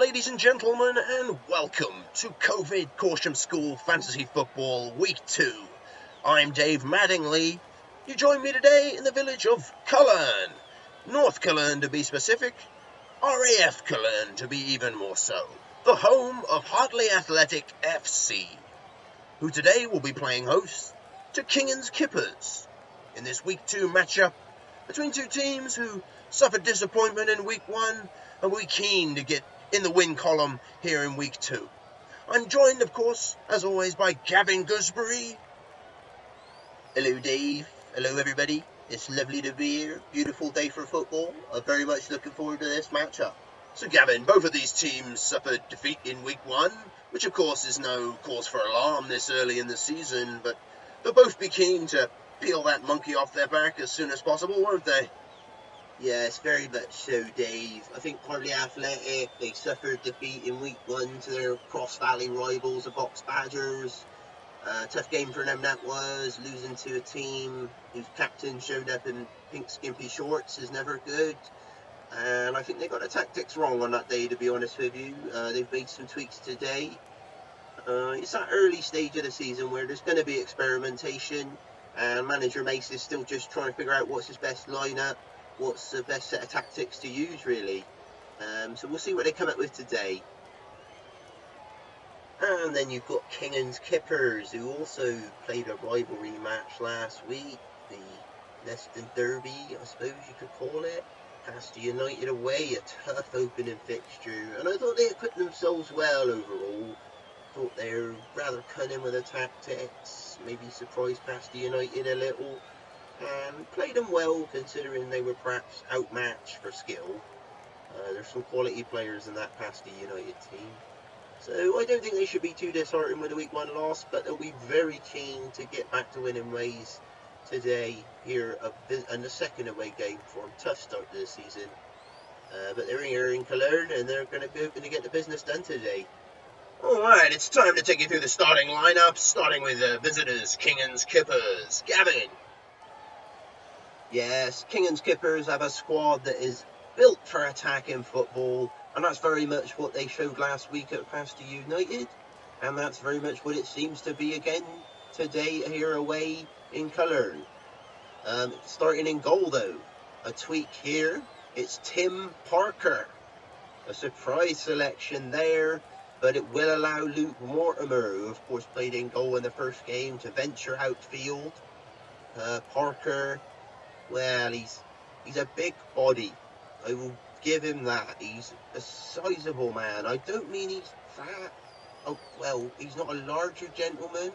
ladies and gentlemen, and welcome to COVID Caution School Fantasy Football Week 2. I'm Dave Mattingly. You join me today in the village of Cullen, North Cullen to be specific, RAF Cullen to be even more so, the home of Hartley Athletic FC, who today will be playing host to Kingan's Kippers in this Week 2 matchup between two teams who suffered disappointment in Week 1 and were keen to get in the win column here in Week 2. I'm joined, of course, as always, by Gavin Gooseberry. Hello, Dave. Hello, everybody. It's lovely to be here. Beautiful day for football. I'm very much looking forward to this matchup. So, Gavin, both of these teams suffered defeat in Week 1, which, of course, is no cause for alarm this early in the season, but they'll both be keen to peel that monkey off their back as soon as possible, won't they? Yes, very much so, Dave. I think Hartley Athletic, they suffered defeat in Week 1 to their Cross Valley rivals, the Box Badgers. Tough game for them that was. Losing to a team whose captain showed up in pink skimpy shorts is never good. And I think they got the tactics wrong on that day, to be honest with you. They've made some tweaks today. It's that early stage of the season where there's going to be experimentation. And manager Mace is still just trying to figure out what's his best lineup, what's the best set of tactics to use, really. So we'll see what they come up with today. And then you've got Kingan's Kippers, who also played a rivalry match last week, the Leston Derby, I suppose you could call it. Past United away, a tough opening fixture, and I thought they equipped themselves well overall. Thought they were rather cunning with the tactics, maybe surprised past United a little, and played them well considering they were perhaps outmatched for skill. There's some quality players in that Pasty United team. So I don't think they should be too disheartened with a Week 1 loss, but they'll be very keen to get back to winning ways today here in the second away game for them. Tough start to the season. But they're here in Cologne and they're going to be hoping to get the business done today. Alright, it's time to take you through the starting lineup, starting with visitors, Kingan's Kippers. Gavin. Yes, Kingan's Kippers have a squad that is built for attacking football, and that's very much what they showed last week at Pasty United, and that's very much what it seems to be again today here away in Cologne. Starting in goal though, a tweak here, it's Tim Parker. A surprise selection there, but it will allow Luke Mortimer, who of course played in goal in the first game, to venture outfield. Parker, well, he's a big body. I will give him that. He's a sizable man. I don't mean he's fat. Oh, well, he's not a larger gentleman.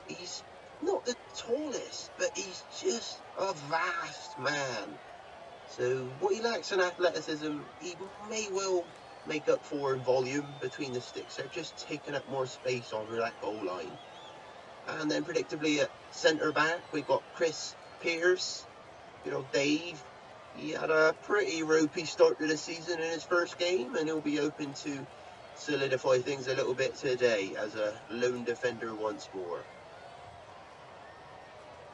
He's not the tallest, but he's just a vast man. So what he lacks in athleticism, he may well make up for in volume between the sticks. They're just taking up more space over that goal line. And then predictably at centre-back, we've got Chris Pierce. Dave, he had a pretty ropey start to the season in his first game, and he'll be open to solidify things a little bit today as a lone defender once more.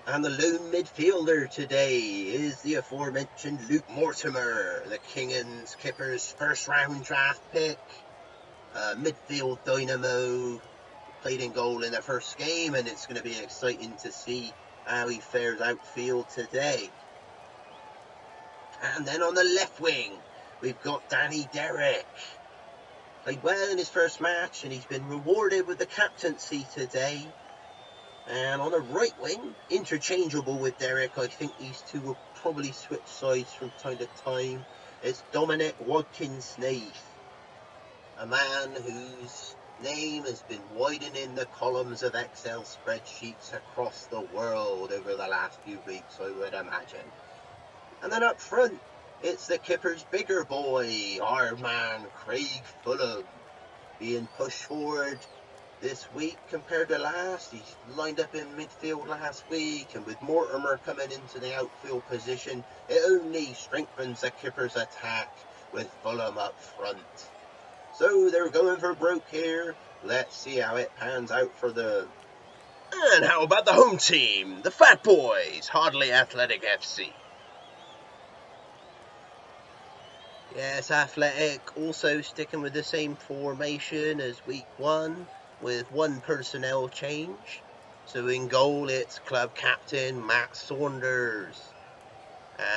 And the lone midfielder today is the aforementioned Luke Mortimer, the Kingan's Kippers' first-round draft pick. Midfield dynamo, played in goal in the first game, and it's going to be exciting to see how he fares outfield today. And then on the left wing, we've got Danny Derrick. Played well in his first match, and he's been rewarded with the captaincy today. And on the right wing, interchangeable with Derrick, I think these two will probably switch sides from time to time. It's Dominic Watkins-Snaith, a man whose name has been widening the columns of Excel spreadsheets across the world over the last few weeks, I would imagine. And then up front, it's the Kippers' bigger boy, our man Craig Fulham, being pushed forward this week compared to last. He's lined up in midfield last week, and with Mortimer coming into the outfield position, it only strengthens the Kippers' attack with Fulham up front. So they're going for broke here. Let's see how it pans out for them. And how about the home team, the Fat Boys, Hartley Athletic FC? Yes, Athletic also sticking with the same formation as week 1 with one personnel change. So in goal it's club captain Matt Saunders.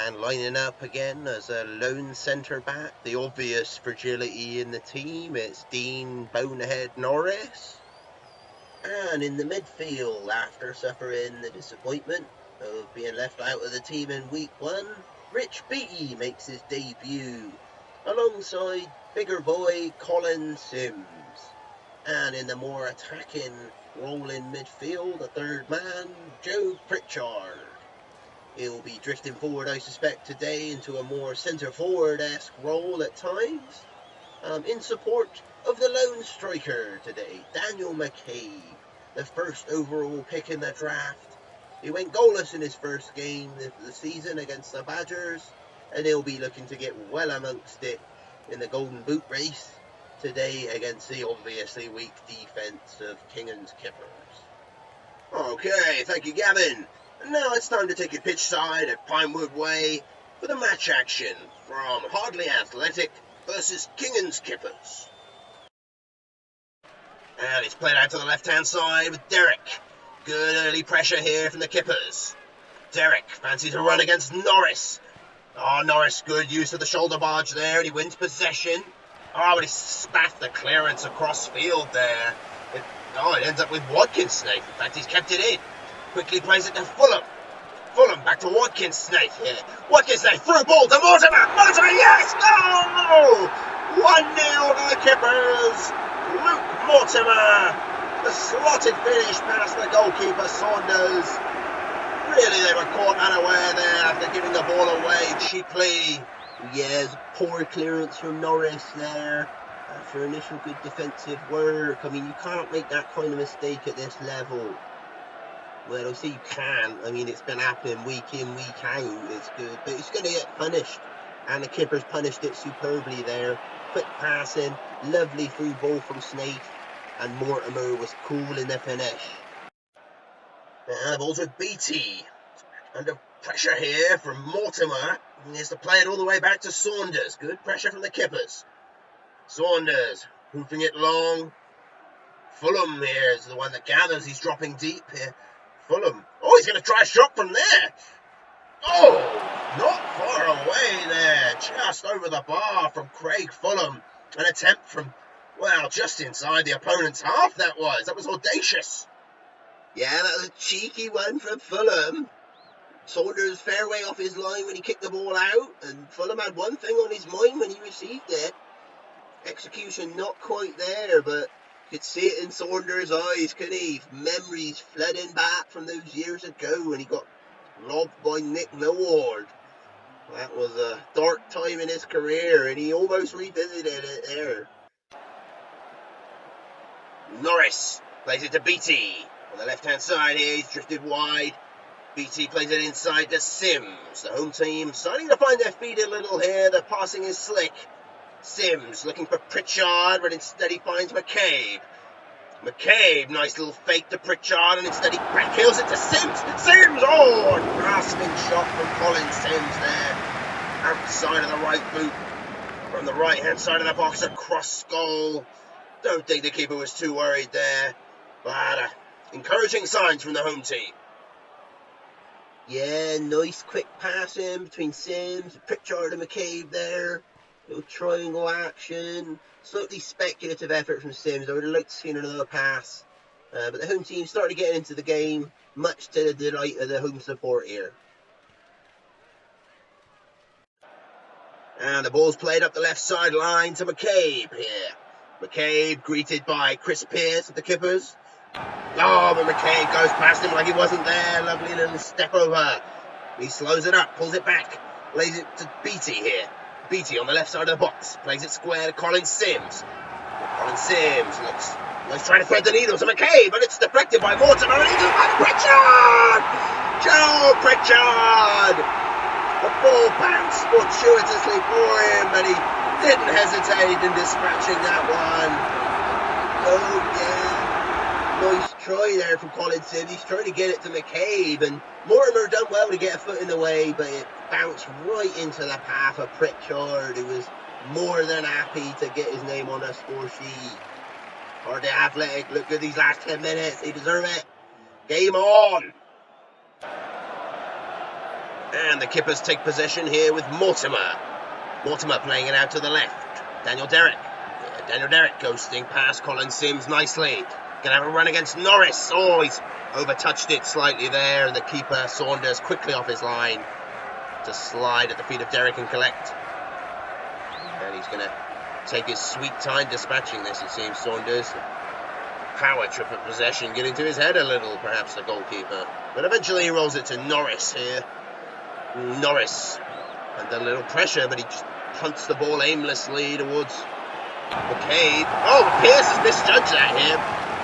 And lining up again as a lone centre back, the obvious fragility in the team, it's Dean Bonehead Norris. And in the midfield, after suffering the disappointment of being left out of the team in week 1, Rich Beattie makes his debut alongside bigger boy Colin Sims. And in the more attacking role in midfield, the third man, Joe Pritchard. He'll be drifting forward, I suspect, today into a more centre-forward-esque role at times, in support of the lone striker today, Daniel McCabe, the first overall pick in the draft. He went goalless in his first game of the season against the Badgers, and he'll be looking to get well amongst it in the Golden Boot race today against the obviously weak defence of Kingan's Kippers. Okay, thank you, Gavin. And now it's time to take a pitch side at Pinewood Way for the match action from Hardley Athletic versus Kingan's Kippers. And it's played out to the left-hand side with Derek. Good early pressure here from the Kippers. Derek fancies a run against Norris. Oh, Norris, good use of the shoulder barge there, and he wins possession. Oh, but he spat the clearance across field there. It ends up with Watkins Snaith. In fact, he's kept it in. Quickly plays it to Fulham. Fulham back to Watkins Snaith here. Watkins Snaith through ball to Mortimer. Mortimer, yes! Goal! 1-0 to the Kippers. Luke Mortimer. The slotted finish past the goalkeeper Saunders. Really, they were caught unaware there after giving the ball away cheaply. Yes, poor clearance from Norris there after initial good defensive work. I mean, you can't make that kind of mistake at this level. Well, I say you can. I mean, it's been happening week in, week out. It's good, but it's going to get punished. And the Kippers punished it superbly there. Quick passing, lovely through ball from Snaith, and Mortimer was cool in the finish. And the ball's with Beattie. Under pressure here from Mortimer. He has to play it all the way back to Saunders. Good pressure from the Kippers. Saunders hoofing it long. Fulham here is the one that gathers. He's dropping deep here. Fulham. Oh, he's going to try a shot from there. Oh, not far away there. Just over the bar from Craig Fulham. An attempt from, well, just inside the opponent's half that was. That was audacious. Yeah, that was a cheeky one from Fulham. Saunders fairway off his line when he kicked the ball out, and Fulham had one thing on his mind when he received it. Execution not quite there, but you could see it in Saunders' eyes, couldn't he? Memories flooding back from those years ago when he got robbed by Nick Millward. That was a dark time in his career, and he almost revisited it there. Norris plays it to Beattie. On the left-hand side here, he's drifted wide. Beattie plays it inside to Sims. The home team starting to find their feet a little here. The passing is slick. Sims looking for Pritchard, but instead he finds McCabe. McCabe, nice little fake to Pritchard, and instead he backhills it to Sims. Sims! Oh, a grasping shot from Colin Sims there. Outside of the right boot. From the right-hand side of the box, across goal. Don't think the keeper was too worried there. But encouraging signs from the home team. Yeah, nice quick passing between Sims, Pritchard and McCabe there. Little triangle action. Slightly speculative effort from Sims. I would have liked to see another pass. But the home team started getting into the game, much to the delight of the home support here. And the ball's played up the left sideline to McCabe here. McCabe greeted by Chris Pearce of the Kippers. Oh, but McCabe goes past him like he wasn't there. Lovely little step over. He slows it up, pulls it back, lays it to Beattie here. Beattie on the left side of the box, plays it square to Colin Sims. Colin Sims looks like he's trying to thread the needle to McCabe, but it's deflected by Mortimer, and he's by Pritchard! Joe Pritchard! The ball bounced fortuitously for him, but he didn't hesitate in dispatching that one. Oh, yeah. Nice try there from Colin Sims. He's trying to get it to McCabe, and Mortimer done well to get a foot in the way, but it bounced right into the path of Pritchard, who was more than happy to get his name on a score sheet. Hardly Athletic, look good these last 10 minutes. They deserve it. Game on. And the Kippers take possession here with Mortimer. Mortimer playing it out to the left. Daniel Derrick. Yeah, Daniel Derrick ghosting past Colin Sims nicely. Gonna have a run against Norris. Oh, he's overtouched it slightly there, and the keeper Saunders quickly off his line to slide at the feet of Derrick and collect. And he's gonna take his sweet time dispatching this, it seems, Saunders. Power trip of possession getting to his head a little, perhaps, the goalkeeper. But eventually he rolls it to Norris here. Norris under a little pressure, but he just punts the ball aimlessly towards McCabe. Oh, Pearce has misjudged that here.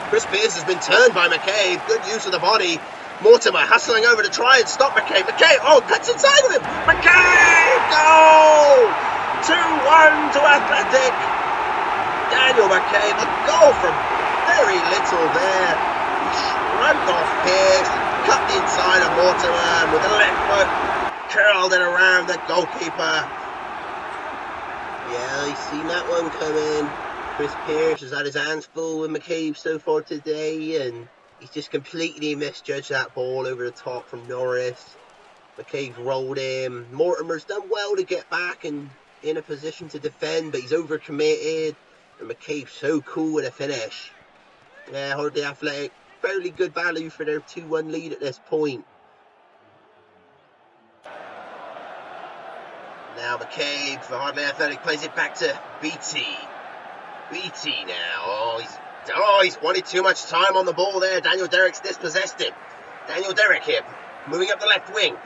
Chris Pearce has been turned by McCabe. Good use of the body. Mortimer hustling over to try and stop McCabe. McCabe, oh, cuts inside of him. McCabe, goal! 2-1 to Athletic. Daniel McCabe, a goal from very little there. He shrugged off Pearce, cut the inside of Mortimer, and with the left foot, curled it around the goalkeeper. Yeah, I've seen that one coming. Chris Pearce has had his hands full with McCabe so far today, and he's just completely misjudged that ball over the top from Norris. McCabe's rolled him. Mortimer's done well to get back and in a position to defend, but he's overcommitted. And McCabe's so cool with a finish. Yeah, Hardly Athletic, fairly good value for their 2-1 lead at this point. Now McCabe for Hardly Athletic plays it back to BT. BT now. Oh, he's wanted too much time on the ball there. Daniel Derrick's dispossessed him. Daniel Derrick here, moving up the left wing.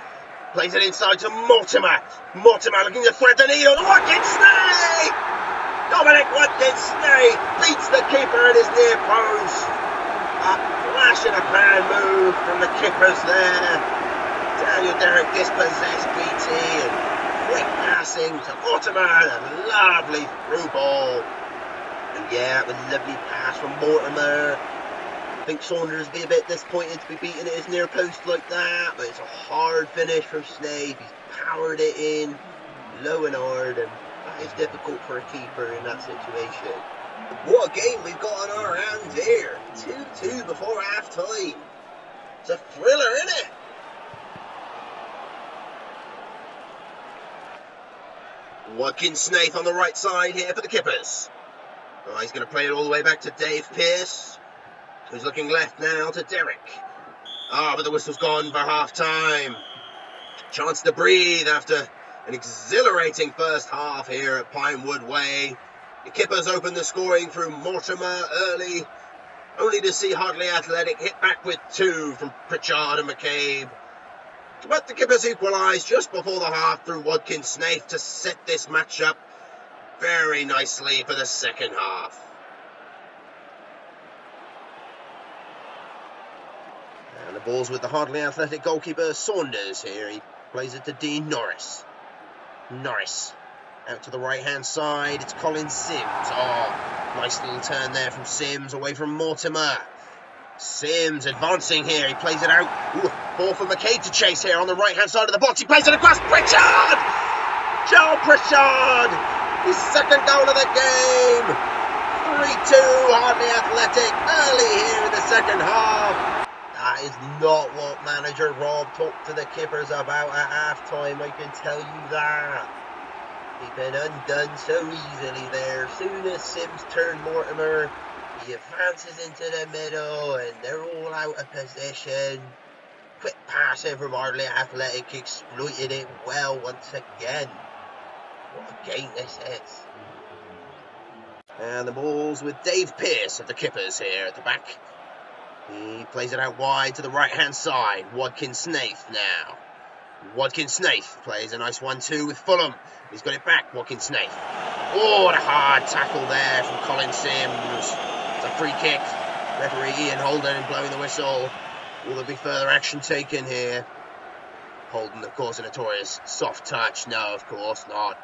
Plays it inside to Mortimer. Mortimer looking to thread the needle. Watkins-Snee! Dominic Watkins-Snee beats the keeper at his near post. A flash in a pan move from the Kippers there. Daniel Derrick dispossessed BT and quick passing to Mortimer. A lovely through ball. And yeah, it was a lovely pass from Mortimer. I think Saunders would be a bit disappointed to be beaten at his near post like that, but it's a hard finish from Snape. He's powered it in low and hard, and that is difficult for a keeper in that situation. What a game we've got on our hands here. 2-2 before half time. It's a thriller, isn't it? Watkins-Snee on the right side here for the Kippers. Oh, he's going to play it all the way back to Dave Pearce, who's looking left now to Derrick. But the whistle's gone for half-time. Chance to breathe after an exhilarating first half here at Pinewood Way. The Kippers open the scoring through Mortimer early, only to see Hardly Athletic hit back with 2 from Pritchard and McCabe. But the Kippers equalise just before the half through Watkins-Snee to set this match up very nicely for the second half. And the ball's with the Hardly Athletic goalkeeper Saunders here. He plays it to Dean Norris. Norris out to the right-hand side. It's Colin Sims. Oh, nice little turn there from Sims away from Mortimer. Sims advancing here. He plays it out. Ooh, ball for McCabe to chase here on the right-hand side of the box. He plays it across. Pritchard! Joe Pritchard! His second goal of the game. 3-2 Hardly Athletic early here in the second half. That is not what manager Rob talked to the Kippers about at half-time, I can tell you that. He's been undone so easily there. Soon as Sims turned Mortimer, he advances into the middle and they're all out of position. Quick passing from Hardly Athletic, exploited it well once again. What a game this is. And the ball's with Dave Pearce of the Kippers here at the back. He plays it out wide to the right-hand side. Watkins-Snee now. Watkins-Snee plays a nice 1-2 with Fulham. He's got it back, Watkins-Snee. Oh, what a hard tackle there from Colin Sims. It's a free kick. Referee Ian Holden blowing the whistle. Will there be further action taken here? Holden, of course, a notorious soft touch. No, of course not.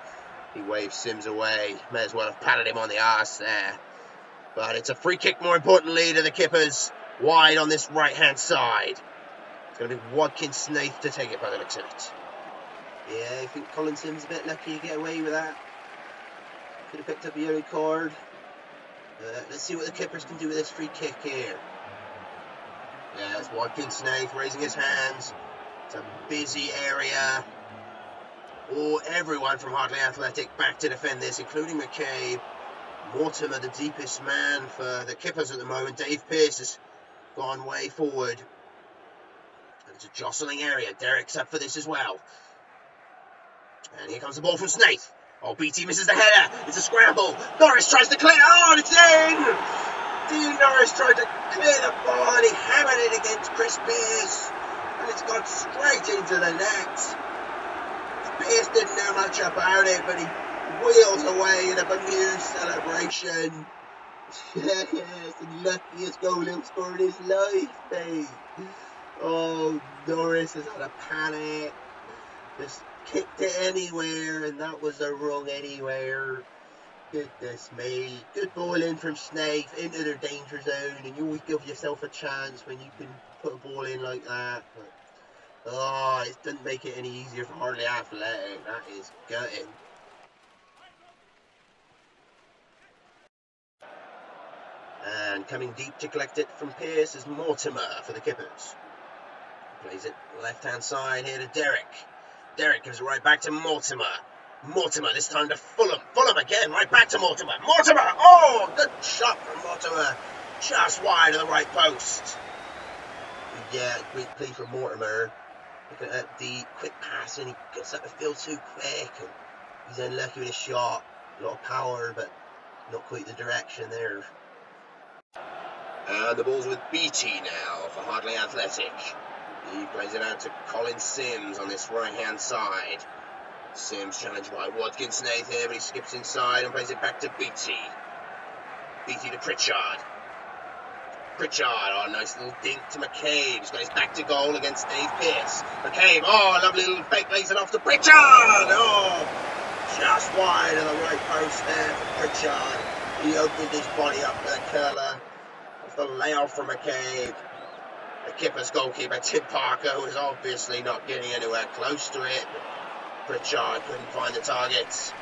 He waves Sims away. May as well have patted him on the arse there. But it's a free kick, more importantly, to the Kippers. Wide on this right-hand side. It's going to be Watkins-Snee to take it by the looks of it. Yeah, I think Colin Sims a bit lucky to get away with that. Could have picked up a yellow card. Let's see what the Kippers can do with this free kick here. Yeah, it's Watkins Snaith raising his hands. It's a busy area. Oh, everyone from Hartley Athletic back to defend this, including McCabe. Mortimer, the deepest man for the Kippers at the moment. Dave Pearce has gone way forward. It's a jostling area. Derek's up for this as well. And here comes the ball from Snaith. Oh, BT misses the header. It's a scramble. Norris tries to clear. Oh, and it's in! Dean Norris tried to clear the ball and he hammered it against Chris Pearce. And it's gone straight into the net. Pearce didn't know much about it, but he wheels away in a bemused celebration. Yes, the luckiest goal he'll score in his life, mate. Oh, Norris has had a panic. Just kicked it anywhere, and that was the wrong anywhere. Goodness me. Good ball in from Snaith into their danger zone, and you always give yourself a chance when you can put a ball in like that. But, oh, it doesn't make it any easier for Hartley Athletic. That is gutting. And coming deep to collect it from Pearce is Mortimer for the Kippers. Plays it left-hand side here to Derek. Derek gives it right back to Mortimer. Mortimer, this time to Fulham. Fulham again, right back to Mortimer. Mortimer! Oh, good shot from Mortimer. Just wide of the right post. Yeah, great play from Mortimer. Looking at the quick pass, and he gets up the field too quick. And he's unlucky with his shot. A lot of power, but not quite the direction there. And the ball's with BT now for Hartley Athletic. He plays it out to Colin Sims on this right-hand side. Sims challenged by Watkins Snaith here, but he skips inside and plays it back to BT. BT to Pritchard. Pritchard, oh, nice little dink to McCabe. He's got his back to goal against Dave Pearce. McCabe, oh, lovely little fake, lays it off to Pritchard. Oh, just wide of the right post there for Pritchard. He opened his body up for the curler. Off the layoff from McCabe. The Kippers goalkeeper, Tim Parker, was obviously not getting anywhere close to it. Pritchard couldn't find the targets.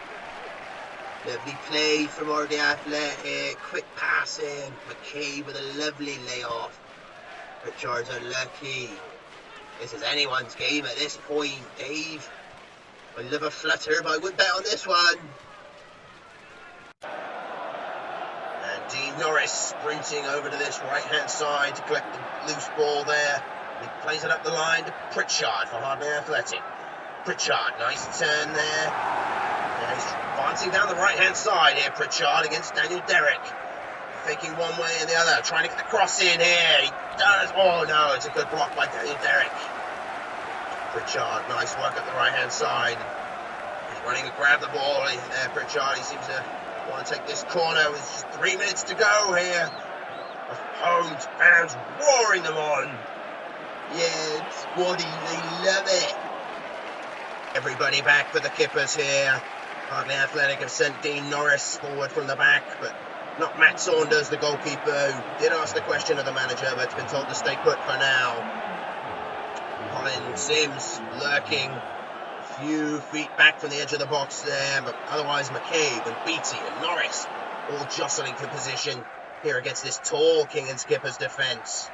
Lovely play from Hartley Athletic. Quick passing. McCabe with a lovely layoff. Pritchard's unlucky. This is anyone's game at this point, Dave. I love a flutter, but I wouldn't bet on this one. And Dean Norris sprinting over to this right-hand side to collect the loose ball there. He plays it up the line to Pritchard for Hartley Athletic. Pritchard, nice turn there. And he's advancing down the right-hand side here, Pritchard against Daniel Derrick. Faking one way and the other, trying to get the cross in here. He does. Oh no, it's a good block by Daniel Derrick. Pritchard, nice work up the right-hand side. He's running to grab the ball there, Pritchard. He seems to want to take this corner with just 3 minutes to go here. The home fans roaring them on. Yeah, squaddy, they love it. Everybody back for the Kippers here. Hartley Athletic have sent Dean Norris forward from the back, but not Matt Saunders, the goalkeeper, who did ask the question of the manager, but has been told to stay put for now. Colin Sims lurking a few feet back from the edge of the box there, but otherwise McCabe and Beattie and Norris all jostling for position here against this tall Kingan Kippers defence.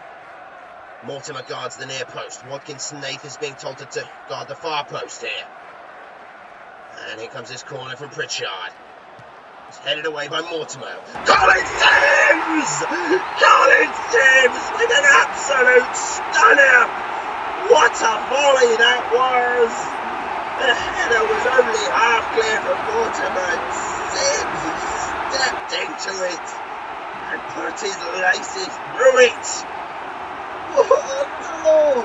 Mortimer guards the near post. Watkins Snaith is being told to guard the far post here. And here comes this corner from Pritchard. It's headed away by Mortimer. Colin Sims! Colin Sims with an absolute stunner! What a volley that was! The header was only half clear from Mortimer, and Sims stepped into it and put his laces through it. Oh no!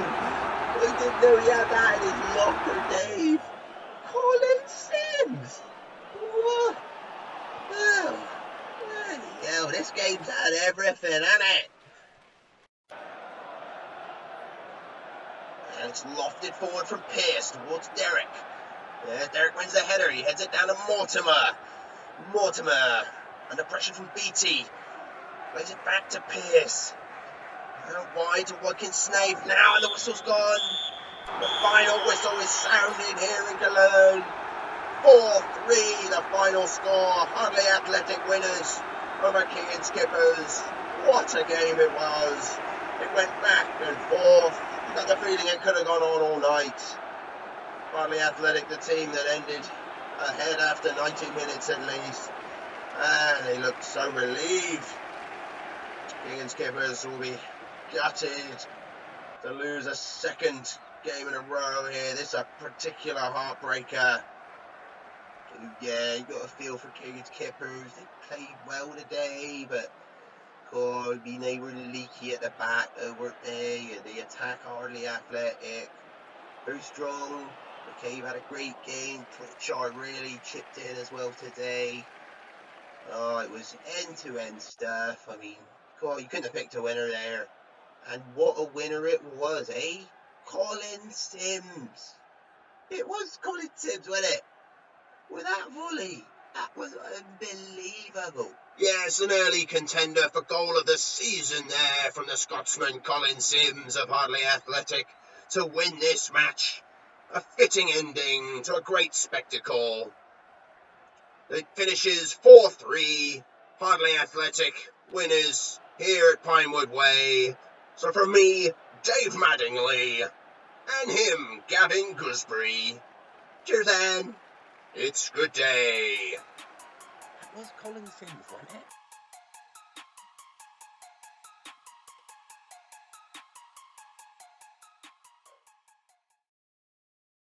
I didn't know he had that in his locker, Dave. Colin Sims! What? Oh, bloody hell, this game's had everything, hasn't it? And it's lofted forward from Pearce towards Derek. Yeah, Derek wins the header. He heads it down to Mortimer. Mortimer, under pressure from BT. Plays it back to Pearce. Out wide to Watkins Snaith now, and the whistle's gone. The final whistle is sounding here in Cologne. 4-3, the final score. Hardly Athletic winners over Kingan's Kippers. What a game it was. It went back and forth. You got the feeling it could have gone on all night. Hardly Athletic, the team that ended ahead after 90 minutes at least. And they looked so relieved. Kingan's Kippers will be gutted to lose a second game in a row here. This is a particular heartbreaker. Yeah, you got a feel for Kingan's Kippers. They played well today, but God, they were leaky at the back, weren't they? And the attack hardly athletic. Very strong. McCabe had a great game. Pritchard really chipped in as well today. Oh, it was end-to-end stuff. I mean, God, you couldn't have picked a winner there. And what a winner it was, eh? Colin Sims. It was Colin Sims, wasn't it? With that volley. That was unbelievable. Yes, an early contender for goal of the season there from the Scotsman Colin Sims of Hardly Athletic to win this match. A fitting ending to a great spectacle. It finishes 4-3. Hardly Athletic winners here at Pinewood Way. So from me, Dave Mattingly, and him, Gavin Gooseberry. Cheers, then. It's good day. That was Colin Sims, wasn't it?